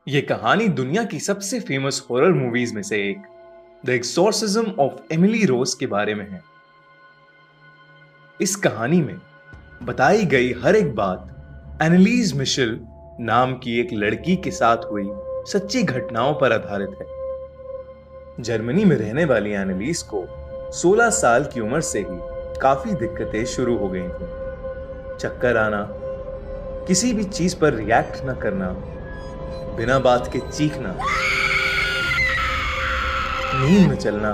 ये कहानी दुनिया की सबसे फेमस हॉरर मूवीज में से एक the exorcism of Emily Rose के बारे में है। इस कहानी में बताई गई हर एक बात एनालीज मिशेल नाम की एक लड़की के साथ हुई सच्ची घटनाओं पर आधारित है। जर्मनी में रहने वाली एनालीज को 16 साल की उम्र से ही काफी दिक्कतें शुरू हो गई थी। चक्कर आना, किसी भी चीज पर रिएक्ट न करना, बिना बात के चीखना, नींद में चलना,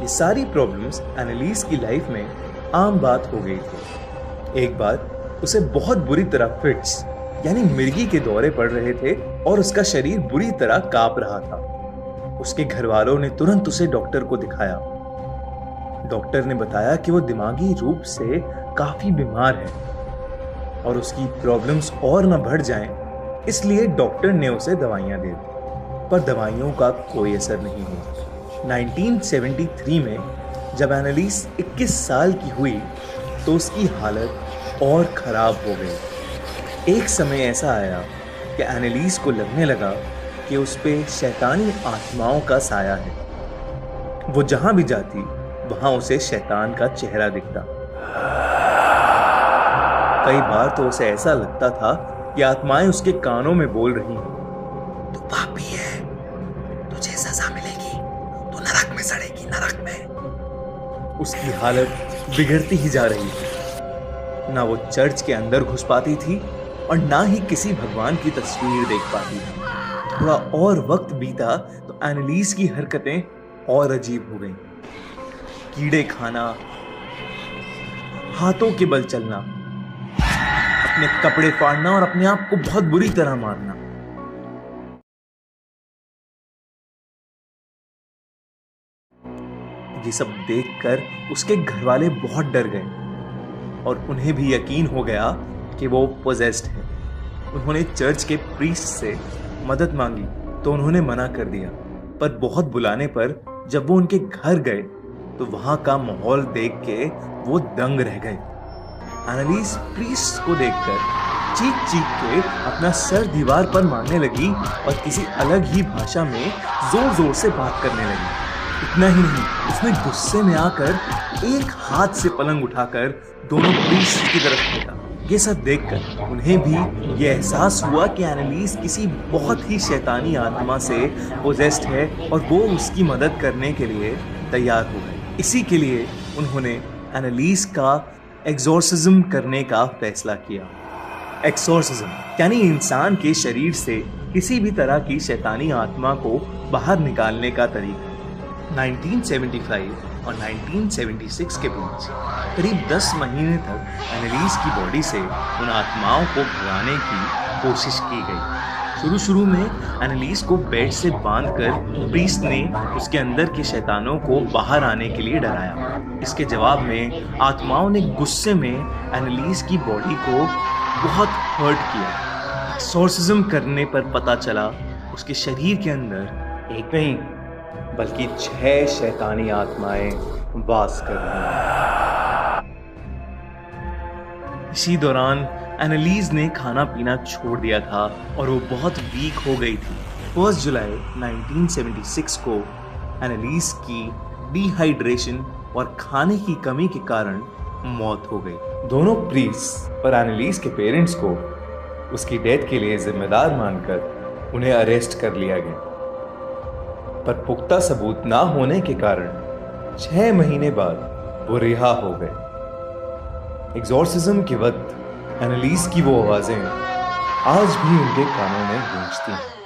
ये सारी प्रॉब्लम्स एनालीज की लाइफ में आम बात हो गई थी। एक बार उसे बहुत बुरी तरह फिट्स यानी मिर्गी के दौरे पड़ रहे थे और उसका शरीर बुरी तरह कांप रहा था। उसके घर वालों ने तुरंत उसे डॉक्टर को दिखाया। डॉक्टर ने बताया कि वो दिमागी रूप से काफी बीमार है और उसकी प्रॉब्लम्स और न बढ़ जाएं, इसलिए डॉक्टर ने उसे दवाइयां दी, पर दवाइयों का कोई असर नहीं हुआ। 1973 में जब एनालीज 21 साल की हुई तो उसकी हालत और खराब हो गई। एक समय ऐसा आया कि एनालीज को लगने लगा कि उस पे शैतानी आत्माओं का साया है। वो जहां भी जाती वहां उसे शैतान का चेहरा दिखता। कई बार तो उसे ऐसा लगता था कि आत्माएं उसके कानों में बोल रही हैं, तू पापी है, तुझे सजा मिलेगी, तू नरक में सड़ेगी, नरक में। उसकी हालत बिगड़ती ही जा रही थी। ना वो चर्च के अंदर घुस पाती थी और ना ही किसी भगवान की तस्वीर देख पाती थी। थोड़ा और वक्त बीता तो एनालीज की हरकतें और अजीब हो गईं। कीड़े खाना, हाथों के बल चलना, अपने कपड़े फाड़ना और अपने आप को बहुत बुरी तरह मारना। ये सब देखकर उसके घर वाले बहुत डर गए और उन्हें भी यकीन हो गया कि वो पोजेस्ड है। उन्होंने चर्च के प्रीस्ट से मदद मांगी तो उन्होंने मना कर दिया, पर बहुत बुलाने पर जब वो उनके घर गए तो वहां का माहौल देख के वो दंग रह गए। एनालीज प्रीस्ट को देखकर चीख चीख के अपना सर दीवार पर मारने लगी और किसी अलग ही भाषा में जोर जोर से बात करने लगी। इतना ही नहीं, उसने गुस्से में आकर एक हाथ से पलंग उठाकर दोनों प्रीस्ट की तरफ फेंका। ये सब देखकर उन्हें भी ये एहसास हुआ कि एनालीज किसी बहुत ही शैतानी आत्मा से पोजेस्ड है और वो उसकी मदद करने के लिए तैयार हो गए। इसी के लिए उन्होंने एनालीज का एक्सोर्सिज्म करने का फैसला किया। एक्सोर्सिज्म यानी इंसान के शरीर से किसी भी तरह की शैतानी आत्मा को बाहर निकालने का तरीका। 1975 और 1976 के बीच करीब 10 महीने तक एनालीज की बॉडी से उन आत्माओं को भगाने की कोशिश की गई। शुरू में एनालीज को बेड से बांधकर प्रीस्ट ने उसके अंदर के शैतानों को बाहर आने के लिए डराया। इसके जवाब में आत्माओं ने गुस्से में एनालीज की बॉडी को बहुत हर्ट किया। एक्सोर्सिज्म करने पर पता चला उसके शरीर के अंदर एक नहीं बल्कि 6 शैतानी आत्माएं वास कर रही हैं। इसी दौरान एनालीज ने खाना पीना छोड़ दिया था और वो बहुत वीक हो गई थी। 1 जुलाई 1976 को एनालीज की डिहाइड्रेशन और खाने की कमी के कारण मौत हो गई। दोनों प्रीस्ट और एनालीज के पेरेंट्स को उसकी डेथ के लिए जिम्मेदार मानकर उन्हें अरेस्ट कर लिया गया, पर पुख्ता सबूत ना होने के कारण 6 महीने बाद वो रिहा हो गए। एक्सोर्सिज्म के वक्त एनालीज की वो आवाजें आज भी उनके कानों में गूंजती हैं।